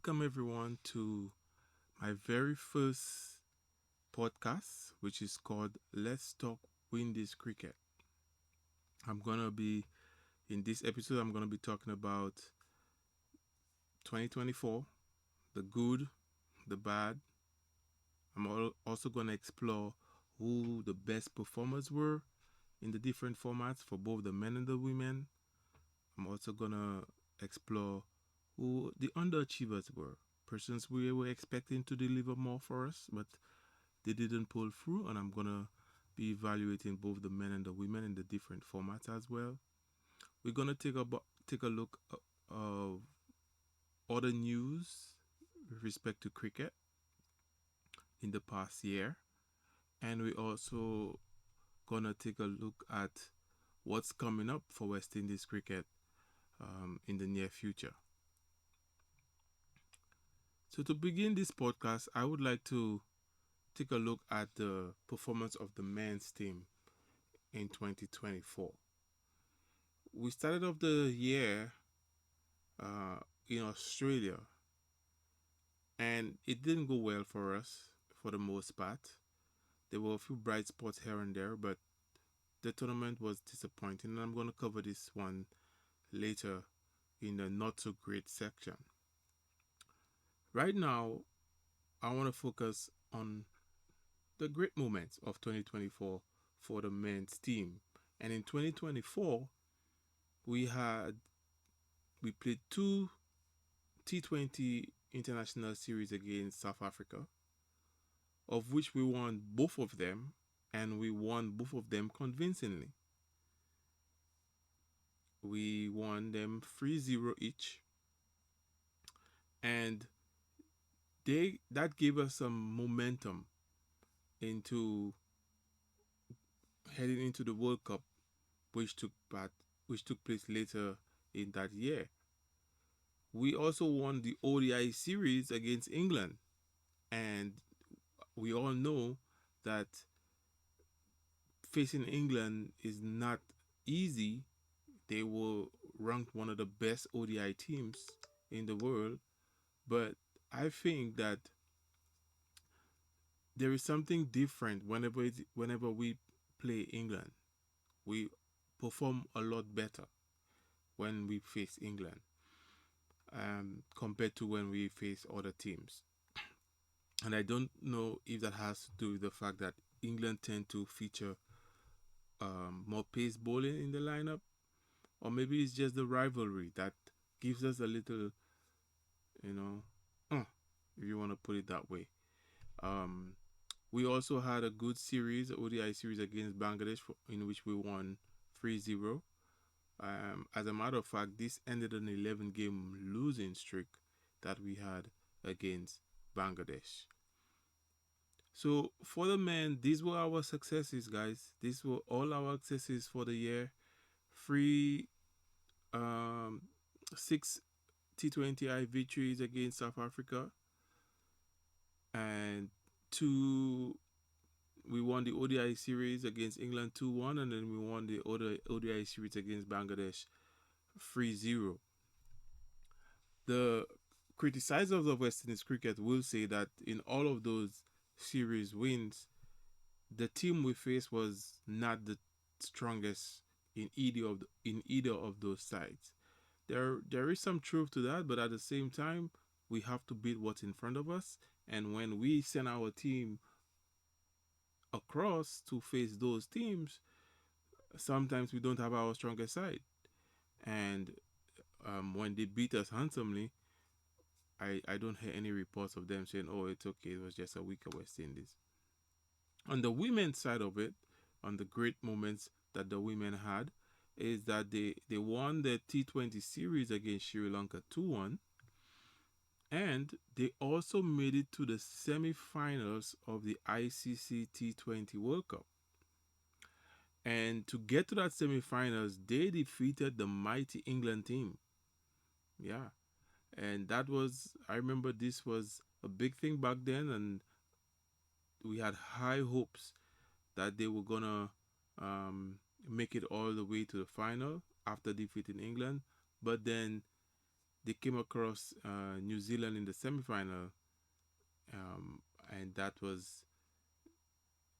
Welcome everyone to my very first podcast, which is called Let's Talk Windies Cricket. I'm gonna be in this episode. I'm gonna be talking about 2024, the good, the bad. Also gonna explore who the best performers were in the different formats for both the men and the women. I'm also gonna explore who the underachievers were, persons we were expecting to deliver more for us, but they didn't pull through. And I'm gonna be evaluating both the men and the women in the different formats as well. We're gonna take a look of other news with respect to cricket in the past year, and we also gonna take a look at what's coming up for West Indies cricket in the near future. So to begin this podcast, I would like to take a look at the performance of the men's team in 2024. We started off the year uh, in Australia, and it didn't go well for us for the most part. There were a few bright spots here and there, but the tournament was disappointing, and I'm going to cover this one later in the not so great section. Right now, I want to focus on the great moments of 2024 for the men's team. And in 2024, we had we played two T20 international series against South Africa, of which we won both of them, and we won both of them convincingly. We won them 3-0 each, and that gave us some momentum into heading into the World Cup, which took place later in that year. We also won the ODI series against England, and we all know that facing England is not easy. They were ranked one of the best ODI teams in the world, but I think that there is something different whenever we play England. We perform a lot better when we face England compared to when we face other teams. And I don't know if that has to do with the fact that England tend to feature more pace bowling in the lineup, or maybe it's just the rivalry that gives us a little, you know, if you want to put it that way. Um, we also had a good series, ODI series against Bangladesh, in which we won 3-0. As a matter of fact, this ended an 11-game losing streak that we had against Bangladesh. So for the men, these were our successes, guys. These were all our successes for the year. Three, um, 6 T20I victories against South Africa, and two. We won the ODI series against England 2-1, and then we won the ODI series against Bangladesh 3-0. The criticizers of West Indies cricket will say that in all of those series wins, the team we faced was not the strongest in either of those sides. There is some truth to that, but at the same time, we have to beat what's in front of us. And when we send our team across to face those teams, sometimes we don't have our strongest side. And when they beat us handsomely, I don't hear any reports of them saying, oh, it's okay, it was just a weaker West Indies. On the women's side of it, on the great moments that the women had, is that they won the T20 series against Sri Lanka 2-1, and they also made it to the semi-finals of the ICC T20 World Cup. And to get to that semi-finals, they defeated the mighty England team. Yeah. And that was, I remember this was a big thing back then, and we had high hopes that they were gonna make it all the way to the final after defeating England. But then they came across New Zealand in the semi-final, um, and that was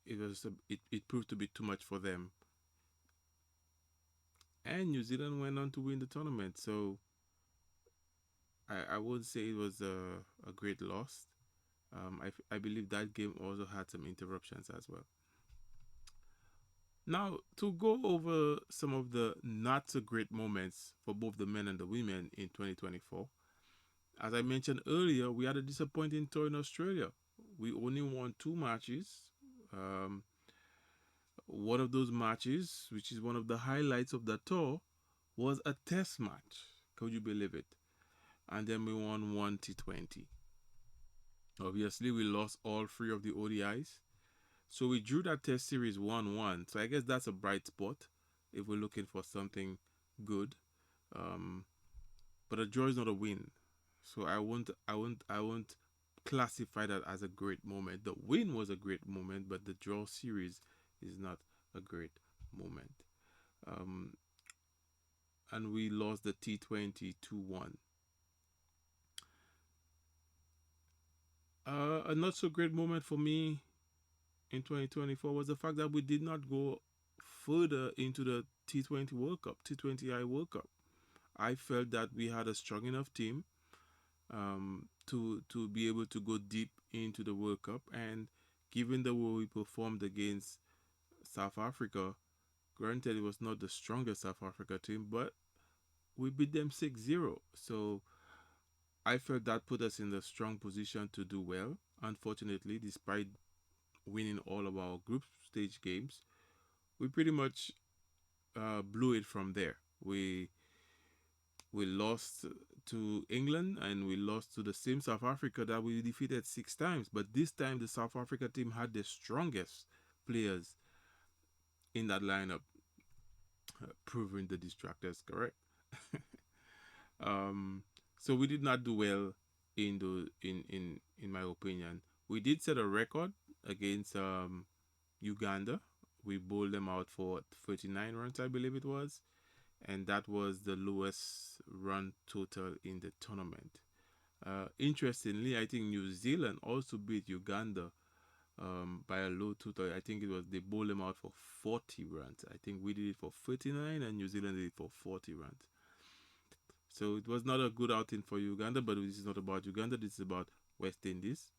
it proved to be too much for them, and New Zealand went on to win the tournament. So I would say it was a great loss. I believe that game also had some interruptions as well. Now, to go over some of the not so great moments for both the men and the women in 2024, as I mentioned earlier, we had a disappointing tour in Australia. We only won two matches. Um, one of those matches, which is one of the highlights of the tour, was a test match. Could you believe it? And then we won one T20. Obviously, we lost all three of the ODIs. So we drew that test series 1-1. So I guess that's a bright spot if we're looking for something good. Um, but a draw is not a win. So I won't classify that as a great moment. The win was a great moment, but the draw series is not a great moment. Um, and we lost the T20 2-1. A not so great moment for me in 2024 was the fact that we did not go further into the T20 World Cup, T20I World Cup. I felt that we had a strong enough team to be able to go deep into the World Cup, and given the way we performed against South Africa, granted it was not the strongest South Africa team, but we beat them 6-0. So I felt that put us in the strong position to do well. Unfortunately, despite winning all of our group stage games, we pretty much blew it from there. We lost to England, and we lost to the same South Africa that we defeated 6 times. But this time, the South Africa team had the strongest players in that lineup, proving the distractors correct. um, so we did not do well in my opinion. We did set a record against Uganda. We bowled them out for 39 runs, I believe it was, and that was the lowest run total in the tournament. Interestingly, I think New Zealand also beat Uganda by a low total. I think it was they bowled them out for 40 runs. I think we did it for 39 and New Zealand did it for 40 runs. So it was not a good outing for Uganda, but this is not about Uganda, this is about West Indies.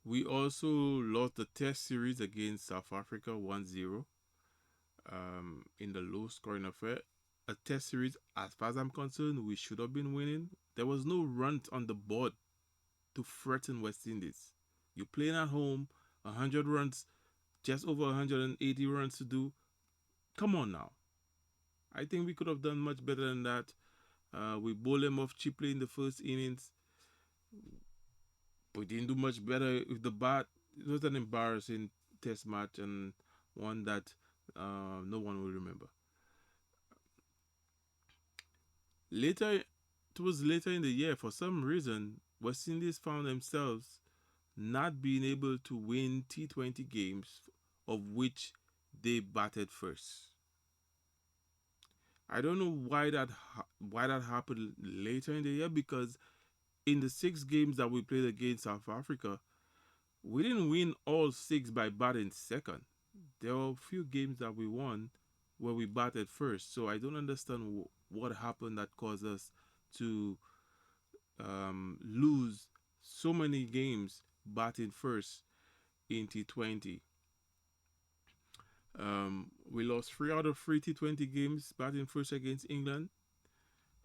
We also lost the test series against South Africa 1-0 in the low scoring affair. A test series, as far as I'm concerned, we should have been winning. There was no run on the board to threaten West Indies. You're playing at home, 100 runs, just over 180 runs to do. Come on now. I think we could have done much better than that. We bowled them off cheaply in the first innings. We didn't do much better with the bat. It was an embarrassing test match, and one that no one will remember. Later, towards later in the year, for some reason, West Indies found themselves not being able to win T20 games of which they batted first. I don't know why that happened later in the year, because in the 6 games that we played against South Africa, we didn't win all 6 by batting second. There were a few games that we won where we batted first. So I don't understand what happened that caused us to lose so many games batting first in T20. We lost 3 out of 3 T20 games batting first against England.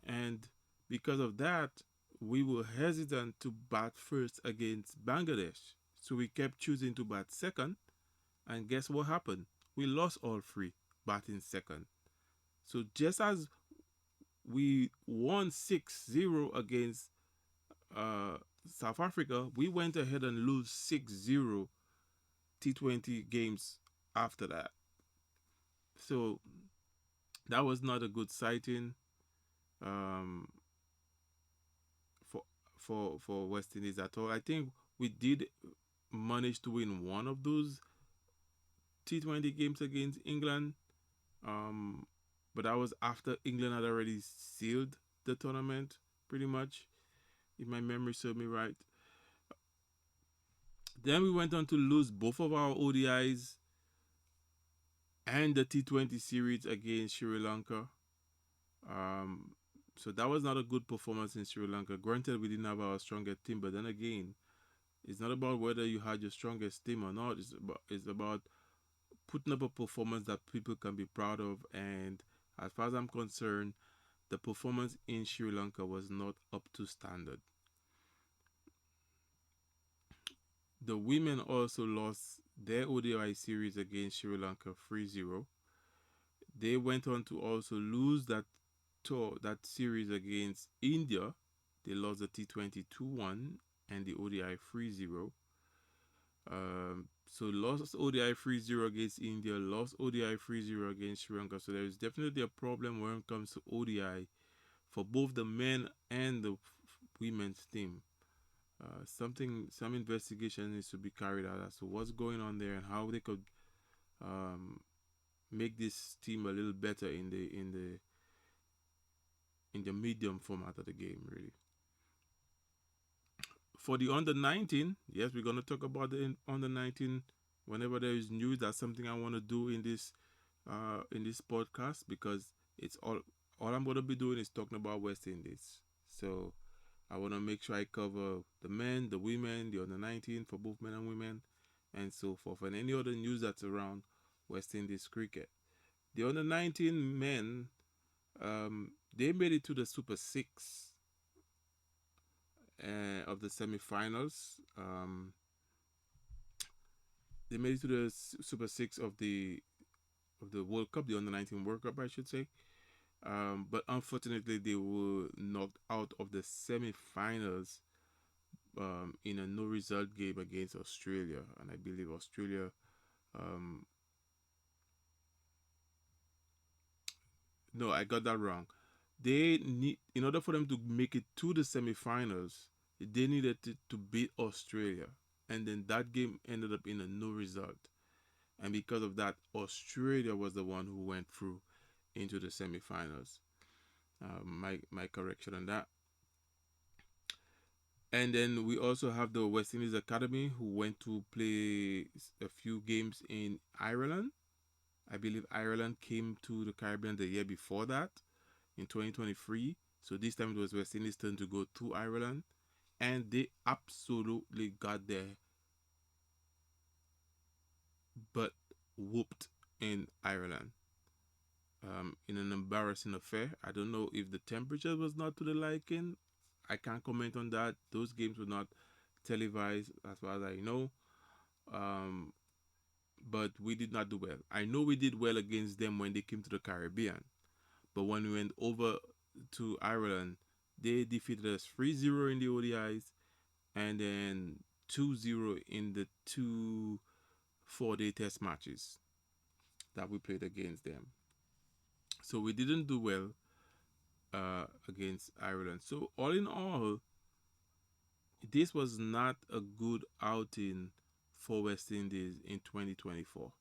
And because of that, we were hesitant to bat first against Bangladesh. So we kept choosing to bat second. And guess what happened? We lost all 3 batting second. So just as we won 6-0 against South Africa, we went ahead and lose 6-0 T20 games after that. So that was not a good sighting um, for for West Indies at all. I think we did manage to win one of those T20 games against England, but that was after England had already sealed the tournament pretty much, if my memory serves me right. Then we went on to lose both of our ODIs and the T20 series against Sri Lanka. Um, so that was not a good performance in Sri Lanka. Granted, we didn't have our strongest team, but then again, it's not about whether you had your strongest team or not. It's about putting up a performance that people can be proud of. And as far as I'm concerned, the performance in Sri Lanka was not up to standard. The women also lost their ODI series against Sri Lanka 3-0. They went on to also lose that series against India. They lost the T20 2-1 and the ODI 3-0. So lost ODI 3-0 against India, lost ODI 3-0 against Sri Lanka. So there is definitely a problem when it comes to ODI for both the men and the women's team. Some investigation needs to be carried out as to what's going on there and how they could um, make this team a little better in the medium format of the game, really. For the under 19, yes, we're gonna talk about the under 19 whenever there is news. That's something I want to do in this podcast, because it's all I'm gonna be doing is talking about West Indies. So I want to make sure I cover the men, the women, the under 19 for both men and women, and so forth, and any other news that's around West Indies cricket. The under 19 men, they made it to the Super Six of the semifinals. They made it to the Super Six of the World Cup, the under 19 World Cup, I should say. But unfortunately, they were knocked out of the semifinals in a no result game against Australia, and I believe Australia. Um, no, I got that wrong. They need, in order for them to make it to the semifinals, they needed to beat Australia, and then that game ended up in a no result. And because of that, Australia was the one who went through into the semifinals. My correction on that. And then we also have the West Indies Academy, who went to play a few games in Ireland. I believe Ireland came to the Caribbean the year before that, in 2023. So this time it was West Indies' turn to go to Ireland, and they absolutely got their butt whooped in Ireland. In an embarrassing affair. I don't know if the temperature was not to the liking. I can't comment on that. Those games were not televised, as far as I know. Um, but we did not do well. I know we did well against them when they came to the Caribbean. But when we went over to Ireland, they defeated us 3-0 in the ODIs, and then 2-0 in the two 4-day test matches that we played against them. So we didn't do well against Ireland. So all in all, this was not a good outing for West Indies in 2024.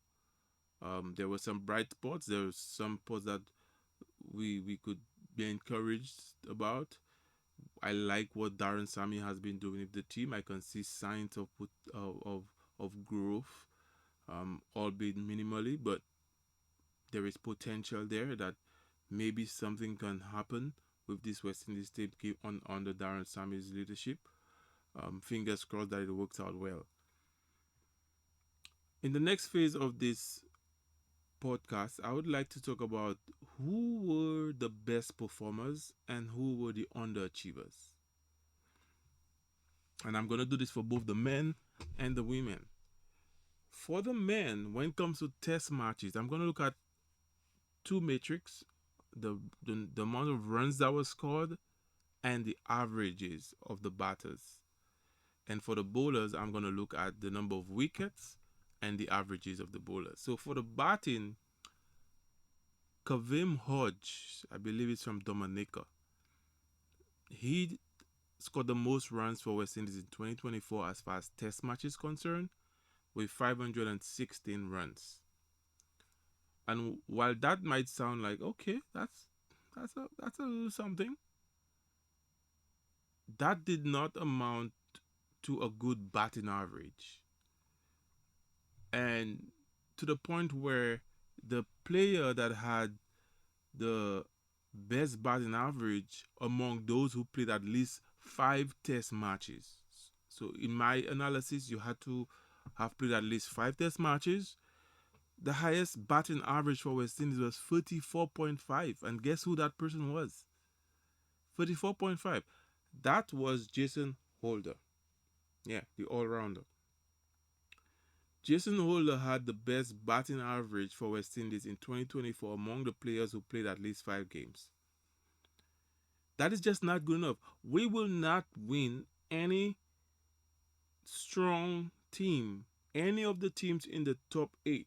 There were some bright spots. There were some spots that we could be encouraged about. I like what Darren Sammy has been doing with the team. I can see signs of growth, albeit minimally, but there is potential there that maybe something can happen with this West Indies team under Darren Sammy's leadership. Fingers crossed that it works out well. In the next phase of this podcast, I would like to talk about who were the best performers and who were the underachievers. And I'm going to do this for both the men and the women. For the men, when it comes to test matches, I'm going to look at two metrics: the amount of runs that was scored and the averages of the batters. And for the bowlers, I'm going to look at the number of wickets and the averages of the bowlers. So for the batting, Kavim Hodge, I believe it's from Dominica, he scored the most runs for West Indies in 2024 as far as test matches concerned, with 516 runs. And while that might sound like, okay, that's a little something, that did not amount to a good batting average. And to the point where the player that had the best batting average among those who played at least 5 test matches. So in my analysis, you had to have played at least 5 test matches. The highest batting average for West Indies was 34.5. And guess who that person was? 34.5. That was Jason Holder. Yeah, the all rounder. Jason Holder had the best batting average for West Indies in 2024 among the players who played at least 5 games. That is just not good enough. We will not win any strong team, any of the teams in the top 8.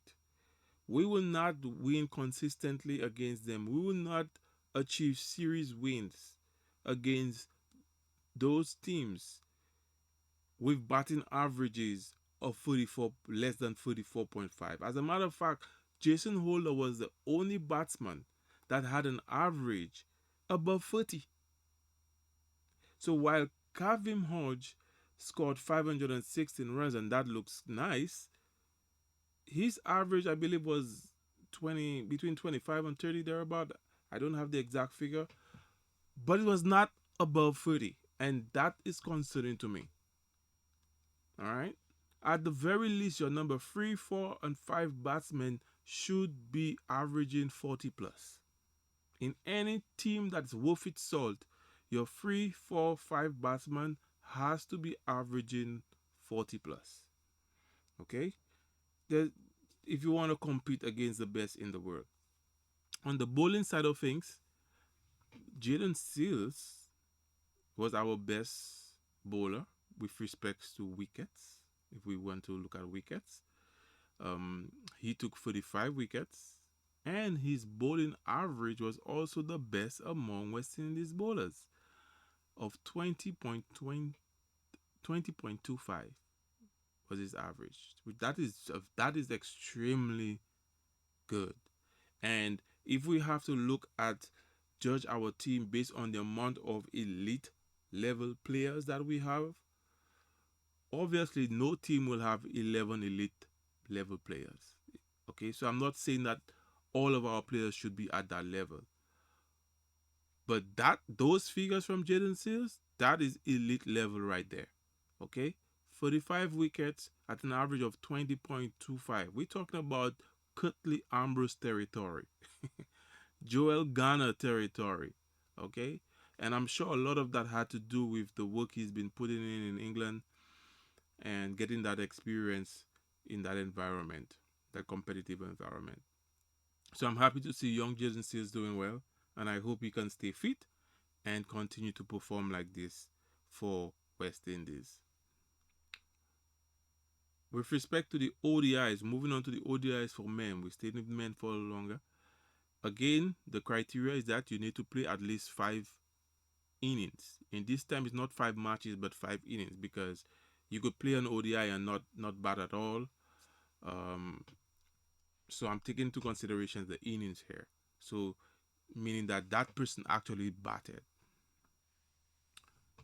We will not win consistently against them. We will not achieve series wins against those teams with batting averages of 44, less than 44.5. As a matter of fact, Jason Holder was the only batsman that had an average above 40. So while Kavim Hodge scored 516 runs, and that looks nice, his average, I believe, was 20, between 25 and 30 thereabout. I don't have the exact figure, but it was not above 30, and that is concerning to me. All right. At the very least, your number 3, 4, and 5 batsmen should be averaging 40 plus. In any team that's worth its salt, your 3, 4, 5 batsman has to be averaging 40 plus. Okay? There, if you want to compete against the best in the world. On the bowling side of things, Jaden Seals was our best bowler with respects to wickets. If we want to look at wickets, he took 35 wickets, and his bowling average was also the best among West Indies bowlers of 20.25 was his average. That is extremely good. And if we have to look at judge our team based on the amount of elite level players that we have, obviously no team will have 11 elite level players. Okay, so I'm not saying that all of our players should be at that level, but those figures from Jaden Seals, that is elite level right there. Okay, 45 wickets at an average of 20.25. We're talking about Cutley Ambrose territory, Joel Garner territory. Okay, and I'm sure a lot of that had to do with the work he's been putting in England and getting that experience in that environment, that competitive environment. So I'm happy to see young Jason Seals doing well, and I hope he can stay fit and continue to perform like this for West Indies. With respect to the ODIs, moving on to the ODIs for men, we stayed with men for a little longer. Again, the criteria is that you need to play at least 5 innings. In this time, it's not 5 matches, but 5 innings, because you could play an ODI and not bat at all. So I'm taking into consideration the innings here. So meaning that that person actually batted.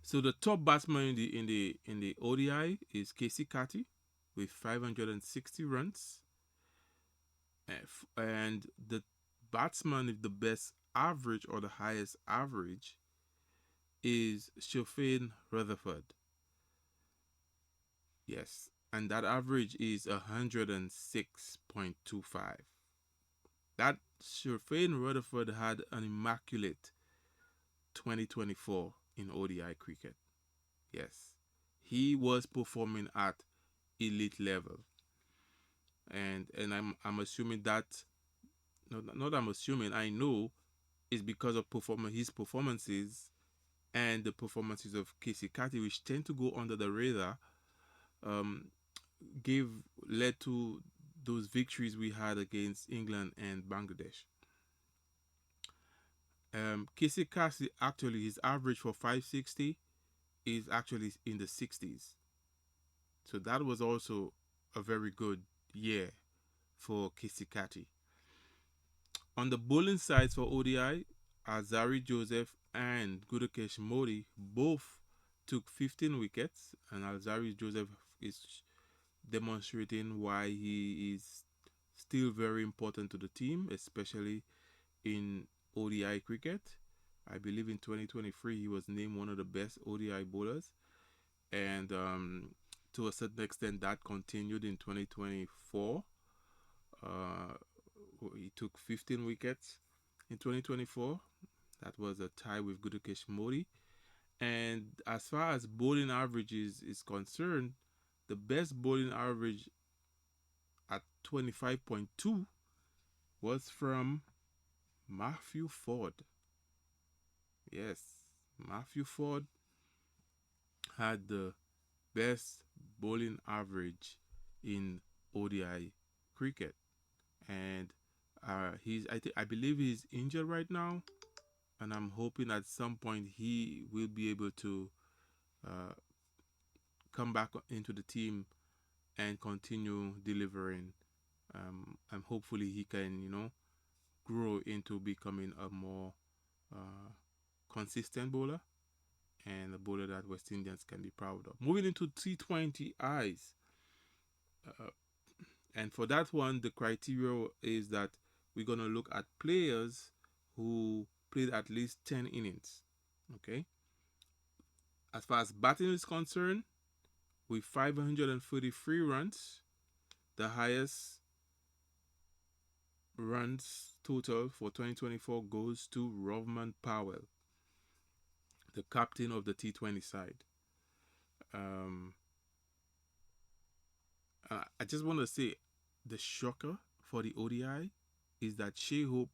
So the top batsman in the ODI is Casey Cathy with 560 runs, and the batsman with the best average or the highest average is Shafin Rutherford. Yes, and that average is 106.25. That Shafin Rutherford had an immaculate 2024 in ODI cricket. Yes, he was performing at elite level, and I'm assuming that, not I'm assuming, I know, is because of his performances and the performances of Casey Cathy, which tend to go under the radar, um, gave led to those victories we had against England and Bangladesh. Casey Cathy, actually, his average for 560 is actually in the 60s. So that was also a very good year for Casey Cathy. On the bowling side for ODI, Azari Joseph and Gudakesh Modi both took 15 wickets, and Alzari Joseph is demonstrating why he is still very important to the team, especially in ODI cricket. I believe in 2023 he was named one of the best ODI bowlers, and to a certain extent that continued in 2024. Uh, he took 15 wickets in 2024. That was a tie with Gudakesh Modi. And as far as bowling averages is concerned, the best bowling average at 25.2 was from Matthew Ford. Yes, Matthew Ford had the best bowling average in ODI cricket, and I believe he's injured right now, and I'm hoping at some point he will be able to uh, come back into the team and continue delivering. And hopefully he can, grow into becoming a more uh, consistent bowler and a bowler that West Indians can be proud of. Moving into T20 eyes. Uh, and for that one, the criteria is that we're going to look at players who played at least 10 innings. Okay. As far as batting is concerned, with 533 runs, the highest runs total for 2024 goes to Rovman Powell, the captain of the T20 side. Um, I just want to say the shocker for the ODI is that Shea Hope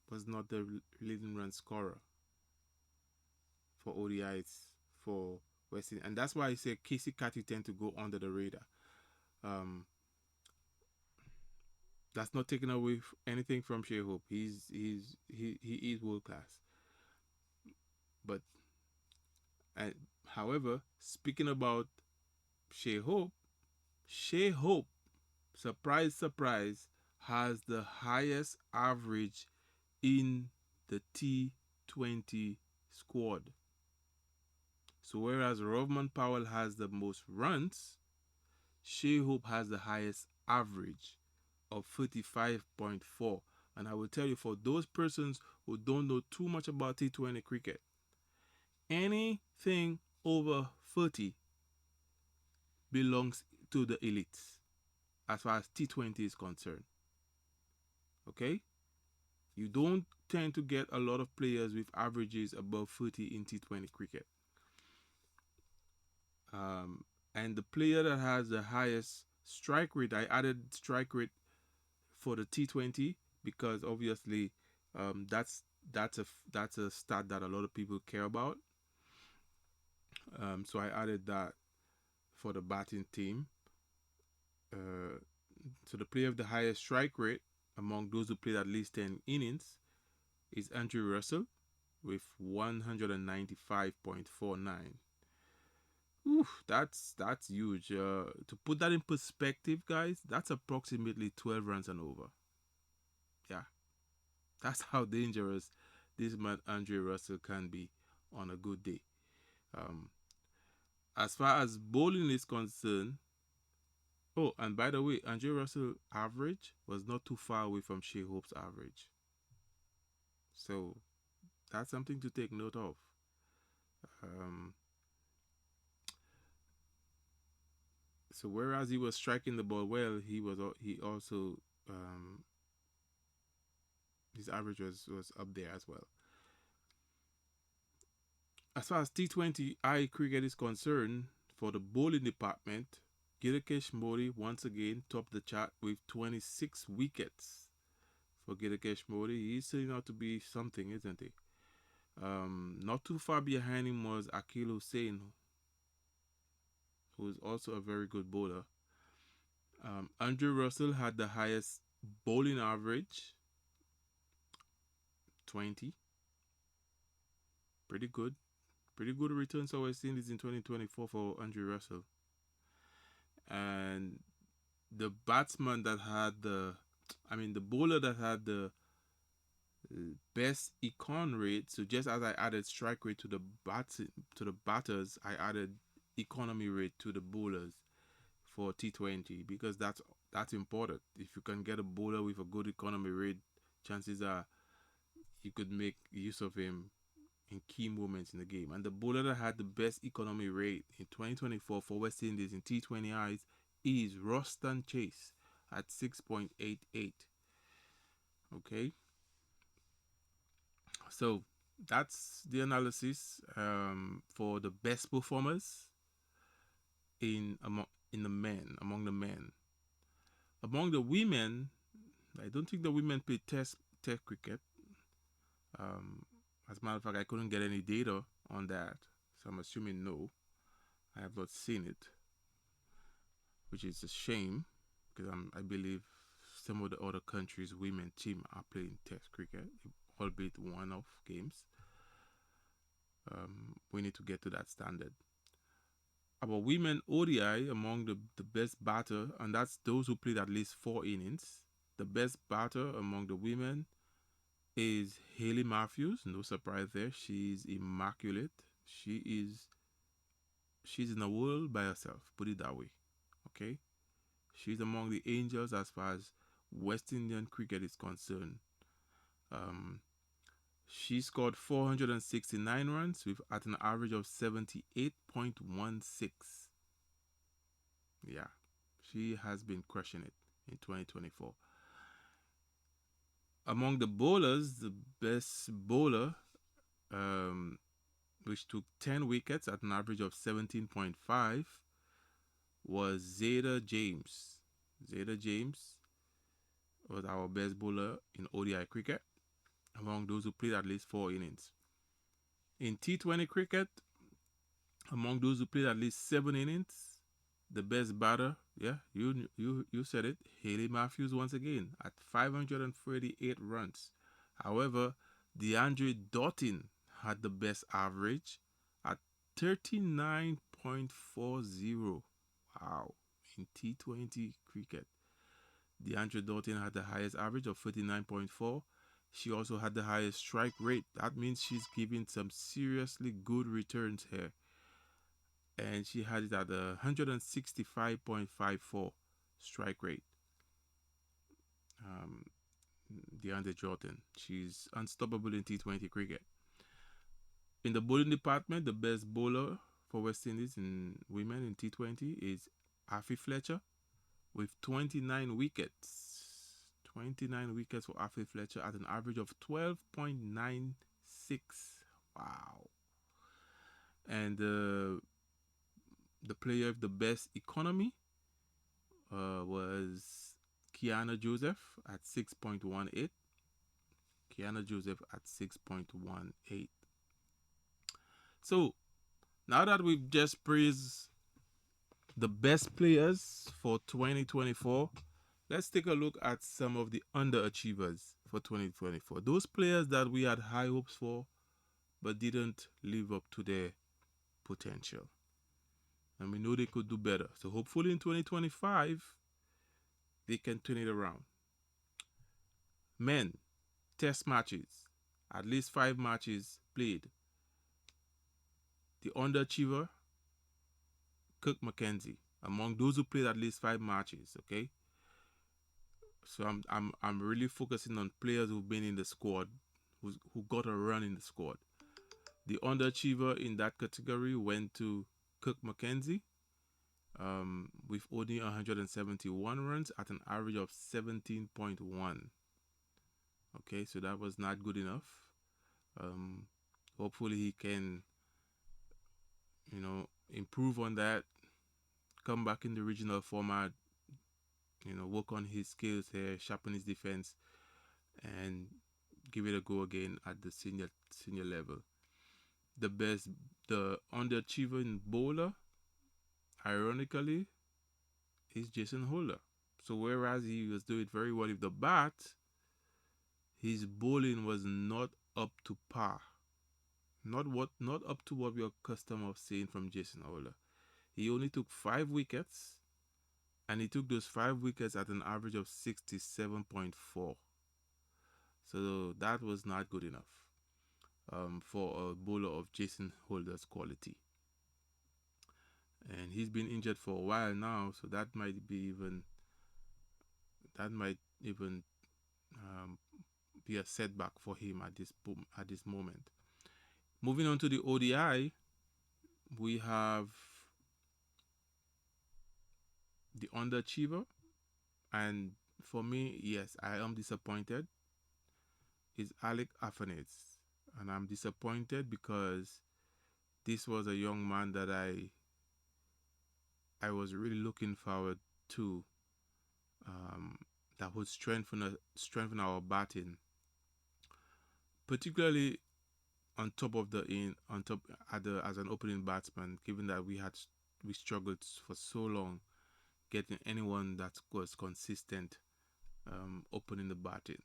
was not the leading run scorer for ODIs for West Indies. And that's why I say Casey Cathy tend to go under the radar. Um, that's not taking away anything from Shea Hope. He is world class. But uh, however, speaking about Shea Hope, surprise, surprise, has the highest average in the T20 squad. So whereas Rovman Powell has the most runs, Shea Hope has the highest average of 35.4. And I will tell you, for those persons who don't know too much about T20 cricket, anything over 30 belongs to the elites as far as T20 is concerned. Okay? You don't tend to get a lot of players with averages above 30 in T20 cricket. And the player that has the highest strike rate, I added strike rate for the T20 because obviously that's a stat that a lot of people care about. So I added that for the batting team. So the player of the highest strike rate among those who played at least 10 innings is Andrew Russell with 195.49. Oof, that's huge. To put that in perspective, guys, that's approximately 12 runs and over. Yeah, that's how dangerous this man Andre Russell can be on a good day. Um, as far as bowling is concerned, oh, and by the way, Andre Russell average was not too far away from Shea Hope's average. So that's something to take note of. Um, so whereas he was striking the ball well, he also his average was up there as well. As far as T20I cricket is concerned, for the bowling department, Gidakesh Modi once again topped the chart with 26 wickets. For Gidakesh Modi, he's turning out to be something, isn't he? Not too far behind him was Akil Hussain, who is also a very good bowler. Andrew Russell had the highest bowling average, 20. Pretty good. Pretty good returns to West Indies in 2024 for Andrew Russell. And the bowler that had the Best econ rate. So just as I added strike rate to the batters, I added economy rate to the bowlers for T20 because that's important. If you can get a bowler with a good economy rate, chances are you could make use of him in key moments in the game. And the bowler that had the best economy rate in 2024 for West Indies in T20 eyes is Rostan Chase at 6.88. Okay, so that's the analysis for the best performers in the men among the men. Among the women, I don't think the women play test cricket. Um, as a matter of fact, I couldn't get any data on that, so I'm assuming no. I have not seen it, which is a shame because I believe some of the other countries' women team are playing test cricket, albeit one-off games. We need to get to that standard. Our women ODI among the best batter, and that's those who played at least 4 innings. The best batter among the women is Haley Matthews. No surprise there. She's immaculate. She's in the world by herself. Put it that way. Okay. She's among the angels as far as West Indian cricket is concerned. Um, she scored 469 runs with at an average of 78.16. Yeah, she has been crushing it in 2024. Among the bowlers, the best bowler, um, which took 10 wickets at an average of 17.5, was Zeta James. Zeta James was our best bowler in ODI cricket among those who played at least 4 innings. In T20 cricket, among those who played at least 7 innings, the best batter, yeah, you said it, Haley Matthews once again at 538 runs. However, DeAndre Doughton had the best average at 39.40. Wow, in T20 cricket. DeAndre Doughton had the highest average of 39.4. She also had the highest strike rate. That means she's giving some seriously good returns here. And she had it at 165.54 strike rate. DeAndre Jordan. She's unstoppable in T20 cricket. In the bowling department, the best bowler for West Indies in women in T20 is Afi Fletcher with 29 wickets. 29 wickets for Afi Fletcher at an average of 12.96. Wow. And the player of the best economy was Kiana Joseph at 6.18. Kiana Joseph at 6.18. So now that we've just praised the best players for 2024, let's take a look at some of the underachievers for 2024. Those players that we had high hopes for but didn't live up to their potential. And we know they could do better. So hopefully in 2025, they can turn it around. Men, test matches, at least 5 matches played. The underachiever, Kirk McKenzie, among those who played at least 5 matches. Okay, so I'm really focusing on players who've been in the squad, who got a run in the squad. The underachiever in that category went to Kirk McKenzie with only 171 runs at an average of 17.1. Okay, so that was not good enough. Hopefully he can, improve on that, come back in the regional format, work on his skills here, sharpen his defense, and give it a go again at the senior level. The underachieving bowler, ironically, is Jason Holder. So whereas he was doing very well with the bat, his bowling was not up to par. Not up to what we are accustomed of seeing from Jason Holder. He only took 5 wickets, and he took those 5 wickets at an average of 67.4. So that was not good enough for a bowler of Jason Holder's quality. And he's been injured for a while now, so that might even um, be a setback for him at this moment. Moving on to the ODI, we have the underachiever, and for me, yes, I am disappointed. Is Alec Afanez, and I'm disappointed because this was a young man that I was really looking forward to, um, that would strengthen our batting, particularly on top of the in on top as an opening batsman. Given that we struggled for so long getting anyone that was consistent opening the batting.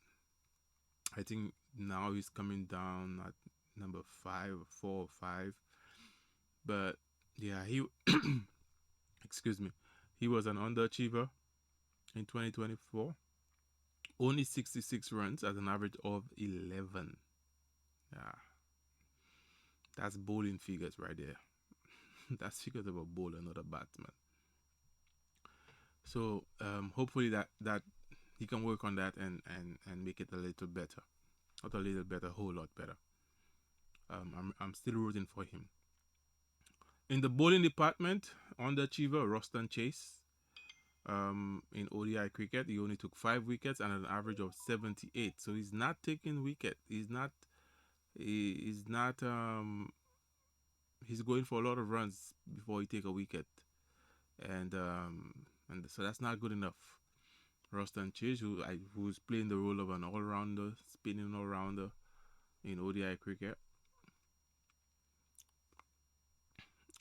I think now he's coming down at number 4 or 5, but yeah, he excuse me, he was an underachiever in 2024. Only 66 runs at an average of 11. Yeah, that's bowling figures right there. That's figures of a bowler, not a batsman. So hopefully that he can work on that and make it a little better, not a little better, a whole lot better. I'm still rooting for him. In the bowling department, underachiever Roston Chase. In ODI cricket, he only took 5 wickets and an average of 78. So he's not taking wicket. He's not. He's not. He's going for a lot of runs before he take a wicket, and so that's not good enough. Roston Chase, who's playing the role of an all-rounder, spinning all-rounder in ODI cricket,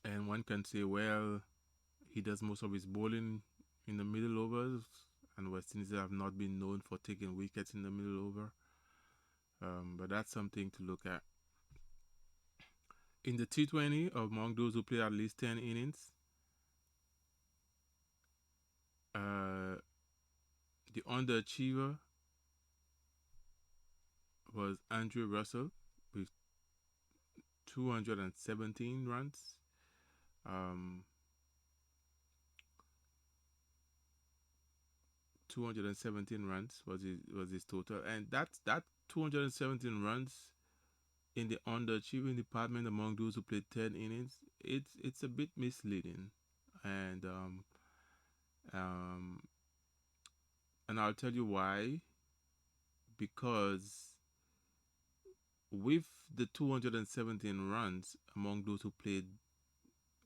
and one can say, well, he does most of his bowling in the middle overs, and West Indies have not been known for taking wickets in the middle over. But that's something to look at. In the T20, among those who played at least 10 innings, the underachiever was Andrew Russell with 217 runs. 217 runs was his total, and that 217 runs in the underachieving department among those who played 10 innings, it's a bit misleading, and um, and I'll tell you why. Because with the 217 runs among those who played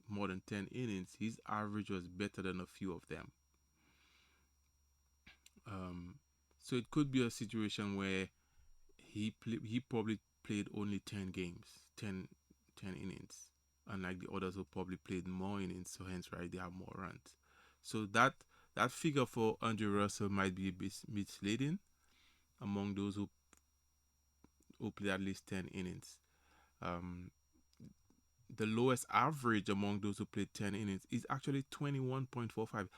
more than 10 innings, his average was better than a few of them. So it could be a situation where he probably played only 10 games, 10 innings, unlike the others who probably played more innings, so hence right they have more runs. So that figure for Andrew Russell might be a bit misleading among those who played at least 10 innings. The lowest average among those who played 10 innings is actually 21.45.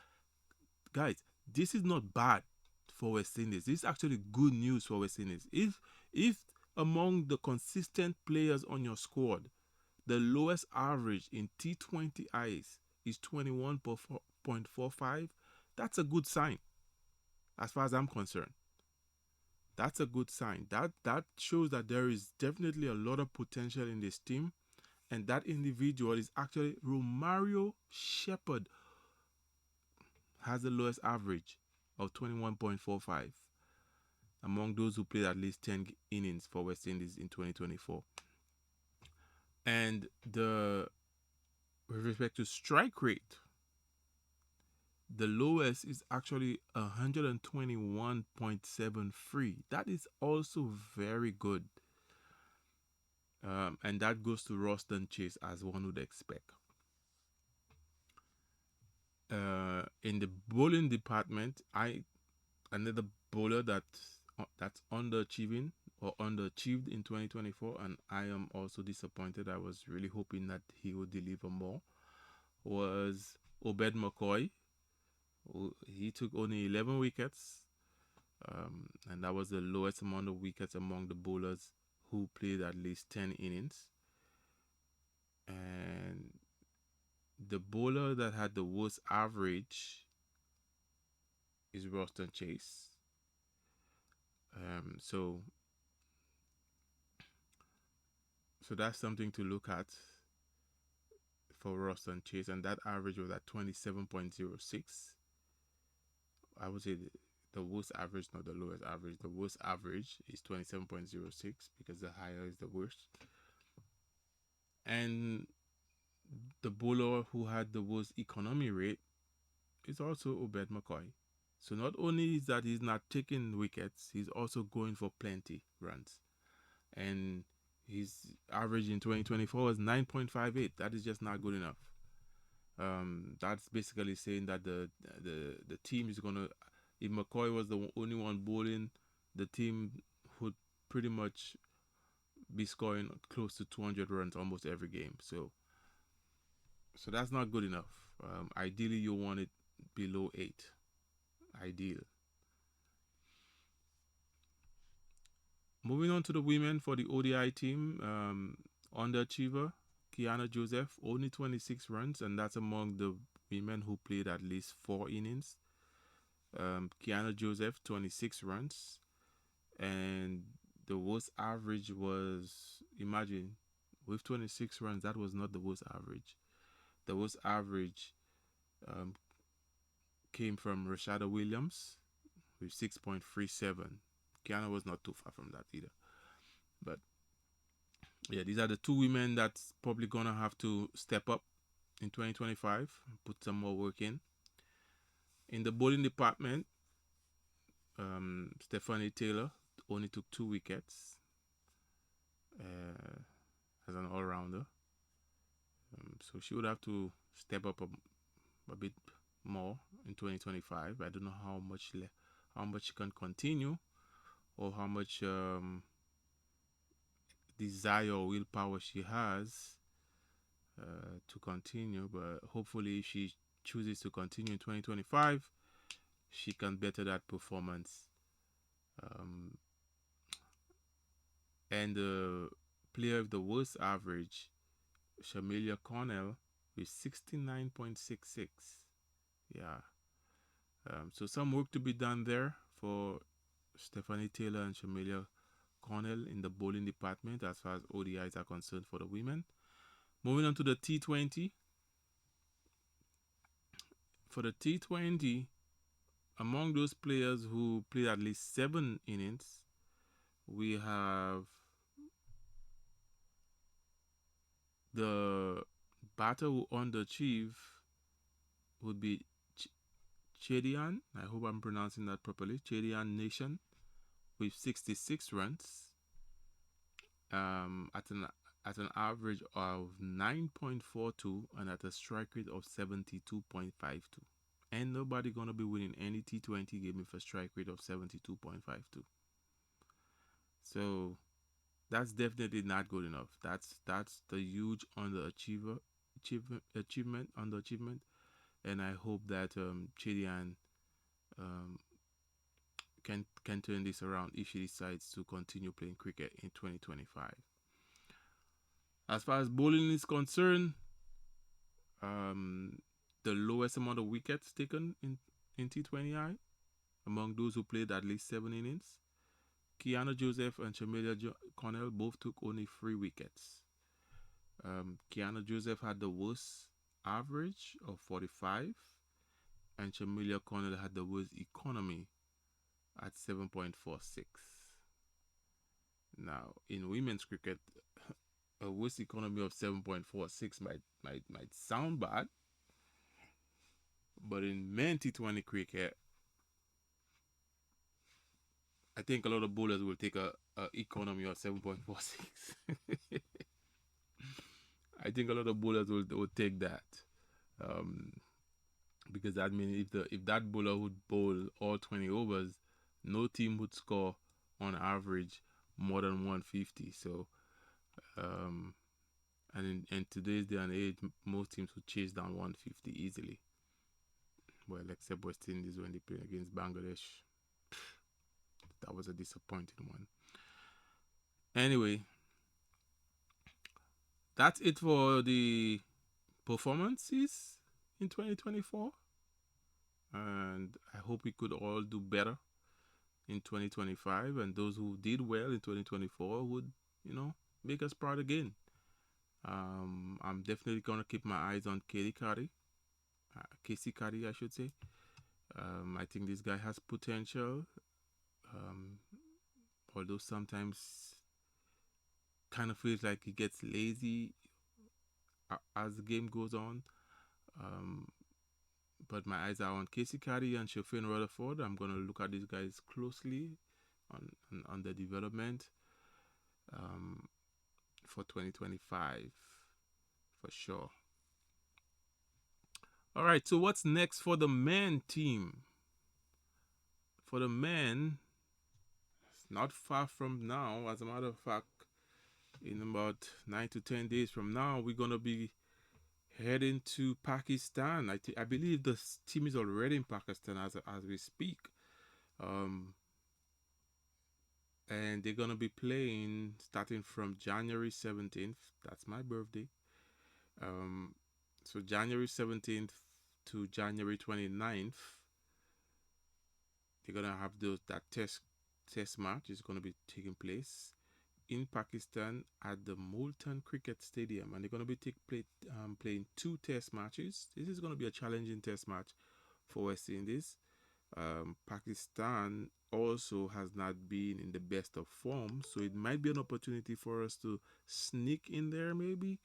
Guys, this is not bad for West Indies. This is actually good news for West Indies. If among the consistent players on your squad, the lowest average in T20Is is 21.45, that's a good sign. As far as I'm concerned, that's a good sign. That shows that there is definitely a lot of potential in this team, and that individual is actually Romario Shepherd, has the lowest average of 21.45 among those who played at least 10 innings for West Indies in 2024. And with respect to strike rate, the lowest is actually 121.73. That is also very good. And that goes to Roston Chase, as one would expect. In the bowling department, another bowler that's underachieving or underachieved in 2024, and I am also disappointed. I was really hoping that he would deliver more. Was Obed McCoy. He took only 11 wickets and that was the lowest amount of wickets among the bowlers who played at least 10 innings. And the bowler that had the worst average is Roston Chase. So that's something to look at for Roston Chase, and that average was at 27.06. I would say the worst average, not the lowest average. The worst average is 27.06 because the higher is the worst. And the bowler who had the worst economy rate is also Obed McCoy. So not only is that he's not taking wickets, he's also going for plenty runs. And his average in 2024 was 9.58. That is just not good enough. That's basically saying that the team is gonna. If McCoy was the only one bowling, the team would pretty much be scoring close to 200 runs almost every game. So that's not good enough. Ideally, you want it below 8. Ideal. Moving on to the women for the ODI team, underachiever Kiana Joseph, only 26 runs, and that's among the women who played at least 4 innings. Kiana Joseph, 26 runs, and the worst average was, imagine, with 26 runs, that was not the worst average. The worst average came from Rashada Williams with 6.37. Kiana was not too far from that either. But yeah, these are the two women that's probably gonna have to step up in 2025, put some more work in. In the bowling department, Stephanie Taylor only took 2 wickets as an all-rounder. So she would have to step up a bit more in 2025. I don't know how much she can continue, or how much desire or willpower she has to continue. But hopefully, if she chooses to continue in 2025, she can better that performance. And the player with the worst average, Shamilia Cornell, with 69.66. Yeah. So some work to be done there for Stephanie Taylor and Shamilia Cornell in the bowling department as far as ODIs are concerned for the women. Moving on to the T20. For the T20, among those players who played at least 7 innings, we have the batter who underachieved would be Chedian. I hope I'm pronouncing that properly. Chedian Nation with 66 runs at an average of 9.42 and at a strike rate of 72.52. And nobody gonna be winning any T20 game with a strike rate of 72.52. So that's definitely not good enough. That's the huge underachievement, and I hope that Chidian can turn this around if she decides to continue playing cricket in 2025. As far as bowling is concerned, the lowest amount of wickets taken in T20I among those who played at least 7 innings, Kiana Joseph and Shamilia Cornell both took only 3 wickets. Kiana Joseph had the worst average of 45, and Shamilia Cornell had the worst economy at 7.46. Now, in women's cricket, a worst economy of 7.46 might sound bad, but in men T20 cricket, I think a lot of bowlers will take a economy of 7.46. I think a lot of bowlers will take that, because that means if that bowler would bowl all 20 overs, no team would score on average more than 150. So, and in today's day and age, most teams would chase down 150 easily. Well, except West Indies when they play against Bangladesh. That was a disappointing one. Anyway, that's it for the performances in 2024. And I hope we could all do better in 2025. And those who did well in 2024 would, make us proud again. I'm definitely gonna keep my eyes on Casey Carey, I should say. I think this guy has potential. Um, Although sometimes kind of feels like he gets lazy as the game goes on. Um, but my eyes are on Casey Carey and Shafin Rutherford. I'm gonna look at these guys closely on the development um, for 2025 for sure. All right, so what's next for the men team? For the men, it's not far from now. As a matter of fact, in about 9 to 10 days from now, we're gonna be heading to Pakistan. I believe the team is already in Pakistan as we speak. Um, and they're gonna be playing starting from January 17th. That's my birthday. Um, so January 17th to January 29th, they're gonna have that test match is gonna be taking place in Pakistan at the Multan Cricket Stadium, and they're gonna be playing 2 test matches. This is gonna be a challenging test match for West Indies. Pakistan also has not been in the best of form, so it might be an opportunity for us to sneak in there maybe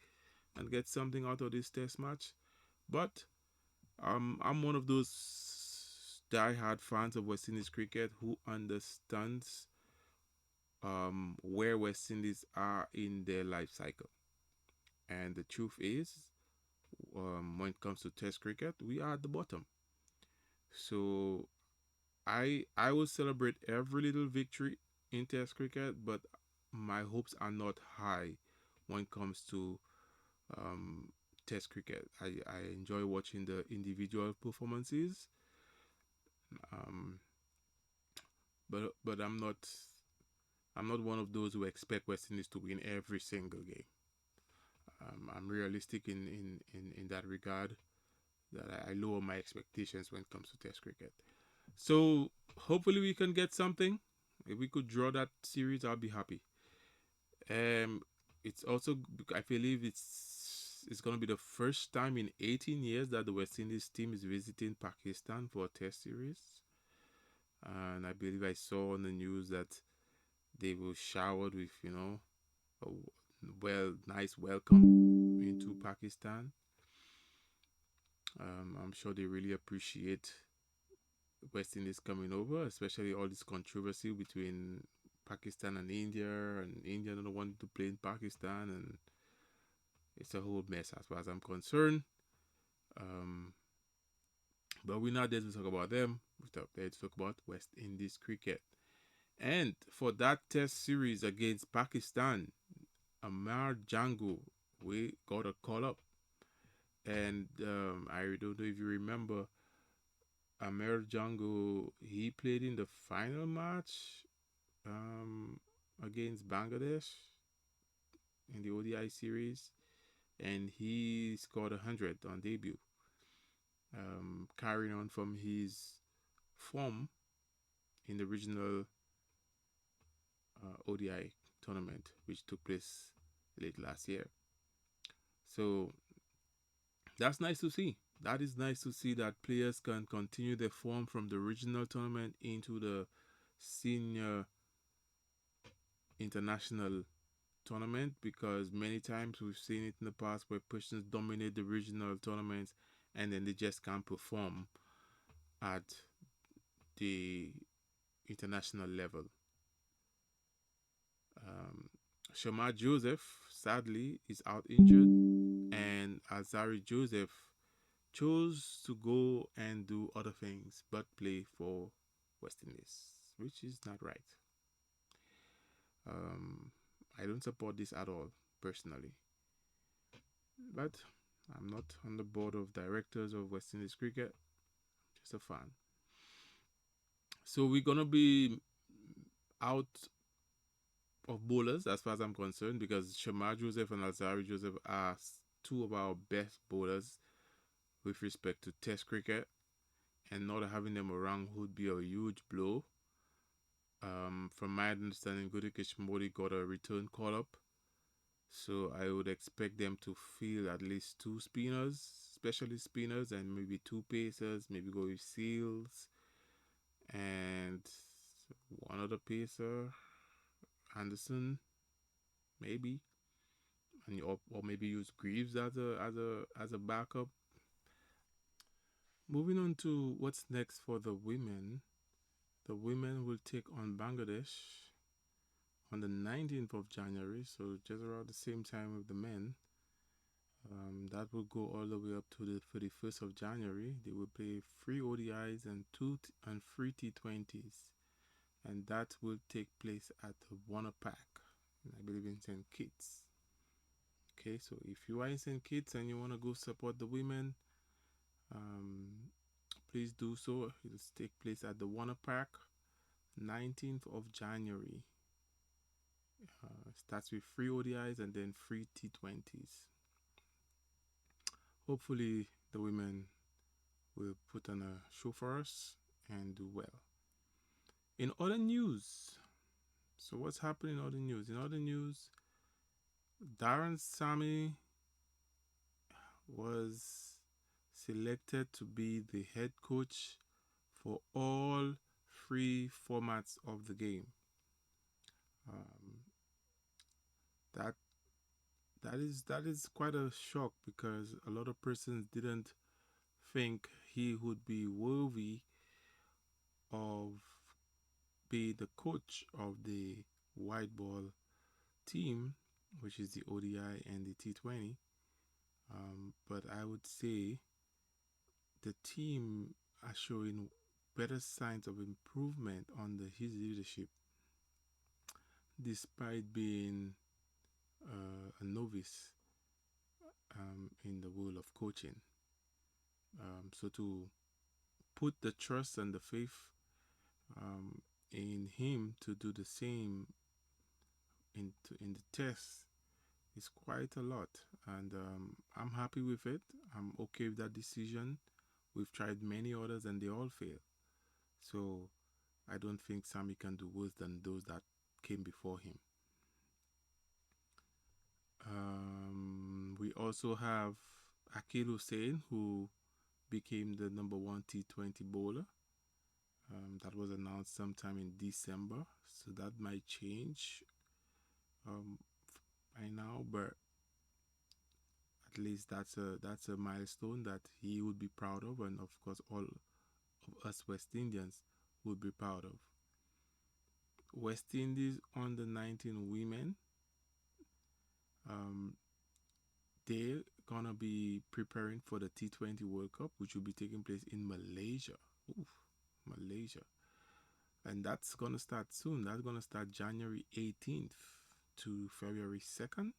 and get something out of this test match. But I'm one of those die-hard fans of West Indies cricket who understands where West Indies are in their life cycle. And the truth is, when it comes to Test cricket, we are at the bottom. So I will celebrate every little victory in Test cricket, but my hopes are not high when it comes to um, Test cricket. I enjoy watching the individual performances, um, but I'm not one of those who expect West Indies to win every single game. I'm realistic in that regard. That I lower my expectations when it comes to Test cricket. So hopefully we can get something. If we could draw that series, I'll be happy. It's also, I believe it's going to be the first time in 18 years that the West Indies team is visiting Pakistan for a Test series. And I believe I saw on the news that they were showered with, a nice welcome into Pakistan. I'm sure they really appreciate West Indies coming over, especially all this controversy between Pakistan and India don't want to play in Pakistan, and it's a whole mess as far as I'm concerned. Um, but we're not there to talk about them. We're there to talk about West Indies cricket. And for that test series against Pakistan, Amar Jangu, we got a call up. And I don't know if you remember, Amir Jangu, he played in the final match against Bangladesh in the ODI series, and he scored 100 on debut, carrying on from his form in the regional ODI tournament, which took place late last year. So that's nice to see. That is nice to see that players can continue their form from the regional tournament into the senior international tournament, because many times we've seen it in the past where persons dominate the regional tournaments and then they just can't perform at the international level. Shamar Joseph sadly is out injured, and Azari Joseph chose to go and do other things but play for West Indies, which is not right. I don't support this at all personally, but I'm not on the board of directors of West Indies Cricket, just a fan. So we're gonna be out of bowlers as far as I'm concerned, because Shamar Joseph and Alzari Joseph are two of our best bowlers with respect to Test cricket, and not having them around would be a huge blow. From my understanding, Gudikesh Modi got a return call up, so I would expect them to field at least two spinners, especially spinners, and maybe two pacers, maybe go with Seals and one other pacer, Anderson, maybe, and or maybe use Greaves as a backup. Moving on to what's next for the women. The women will take on Bangladesh on the 19th of January, so just around the same time with the men. That will go all the way up to the 31st of January. They will play 3 ODIs and and 3 T20s, and that will take place at the Warner Park, I believe in St. Kitts. Okay, so if you are in St. Kitts and you want to go support the women, please do so. It will take place at the Warner Park, 19th of January. Starts with 3 ODIs and then 3 T20s. Hopefully, the women will put on a show for us and do well. In other news, so what's happening in other news? In other news, Darren Sammy was selected to be the head coach for all 3 formats of the game. That that is quite a shock, because a lot of persons didn't think he would be worthy of be the coach of the white ball team, which is the ODI and the T20. But I would say the team are showing better signs of improvement under his leadership, despite being a novice in the world of coaching. So to put the trust and the faith in him to do the same in the test is quite a lot, and I'm happy with it. I'm okay with that decision. We've tried many others and they all fail, so I don't think Sammy can do worse than those that came before him. We also have Akil Hussein, who became the number 1 T20 bowler. That was announced sometime in December, so that might change by now, but at least that's a milestone that he would be proud of, and of course all of us West Indians would be proud of. West Indies under 19 women, they're gonna be preparing for the T20 World Cup, which will be taking place in Malaysia. Oof, Malaysia. And that's gonna start soon. That's gonna start January 18th to February 2nd.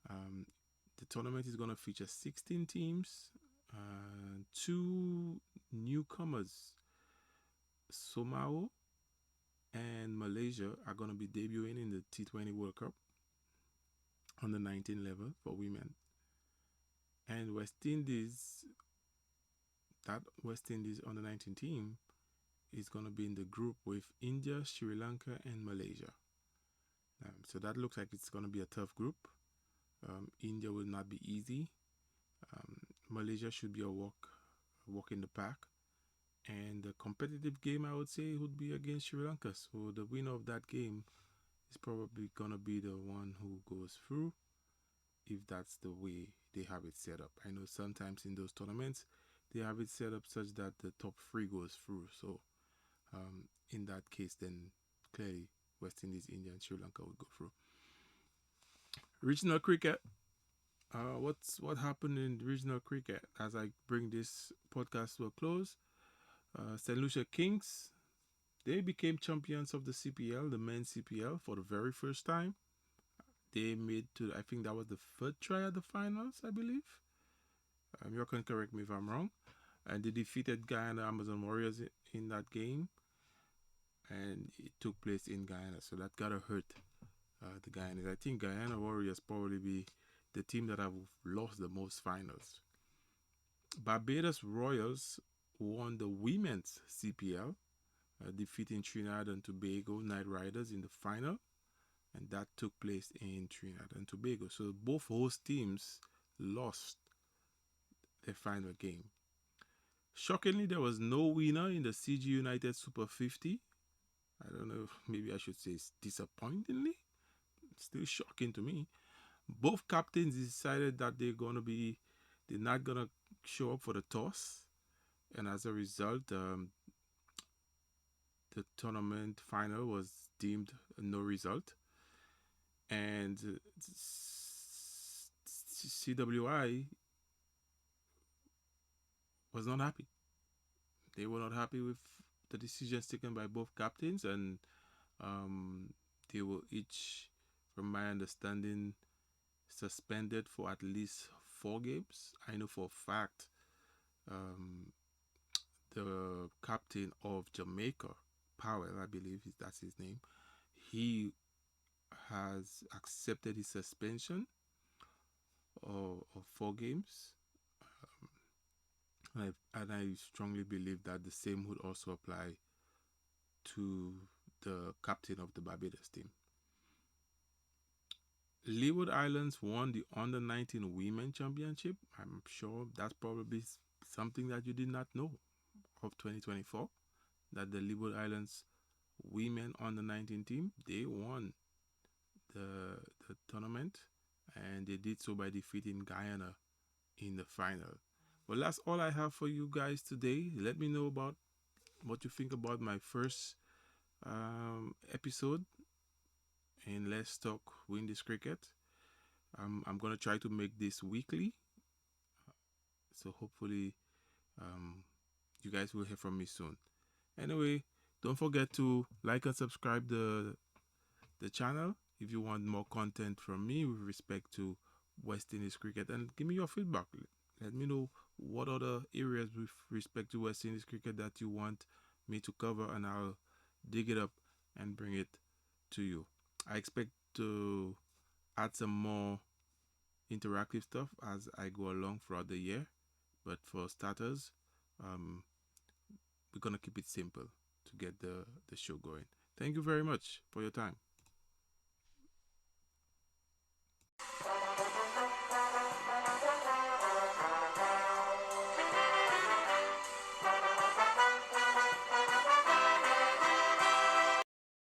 The tournament is gonna feature 16 teams. 2 newcomers, Somao and Malaysia, are gonna be debuting in the T20 World Cup on the 19 level for women. And West Indies, that West Indies under 19 team is going to be in the group with India, Sri Lanka, and Malaysia. So that looks like it's going to be a tough group. India will not be easy. Malaysia should be a walk in the park. And the competitive game, I would say, would be against Sri Lanka. So the winner of that game is probably going to be the one who goes through, if that's the way they have it set up. I know sometimes in those tournaments, they have it set up such that the top 3 goes through. So in that case, then clearly West Indies, India, and Sri Lanka would go through. Regional cricket. What happened in regional cricket as I bring this podcast to a close? St. Lucia Kings, they became champions of the CPL, the men's CPL, for the very first time. They made to, I think that was the 3rd try at the finals, I believe. You can correct me if I'm wrong. And they defeated Guyana Amazon Warriors in that game. and it took place in Guyana. So that gotta hurt the Guyanese. I think Guyana Warriors probably be the team that have lost the most finals. Barbados Royals won the women's CPL, defeating Trinidad and Tobago Knight Riders in the final, and that took place in Trinidad and Tobago. So both host teams lost their final game. Shockingly, there was no winner in the CG United Super 50. I don't know, maybe I should say it's disappointingly. It's still shocking to me. Both captains decided that they're not gonna show up for the toss, and as a result, the tournament final was deemed no result, and CWI was not happy. They were not happy with the decisions taken by both captains, and um, they were each, from my understanding, suspended for at least 4 games. I know for a fact um, the captain of Jamaica, Powell, I believe that's his name, he has accepted his suspension of 4 games. And I strongly believe that the same would also apply to the captain of the Barbados team. Leeward Islands won the Under 19 Women Championship. I'm sure that's probably something that you did not know of 2024. That the Leeward Islands Women Under 19 team, they won the tournament, and they did so by defeating Guyana in the final. Well, that's all I have for you guys today. Let me know about what you think about my first episode in Let's Talk Windies Cricket. I'm gonna try to make this weekly, so hopefully um, you guys will hear from me soon. Anyway, don't forget to like and subscribe the channel if you want more content from me with respect to West Indies cricket, and give me your feedback. Let me know what other areas with respect to West Indies cricket that you want me to cover, and I'll dig it up and bring it to you. I expect to add some more interactive stuff as I go along throughout the year, but for starters, um, we're gonna keep it simple to get the show going. Thank you very much for your time.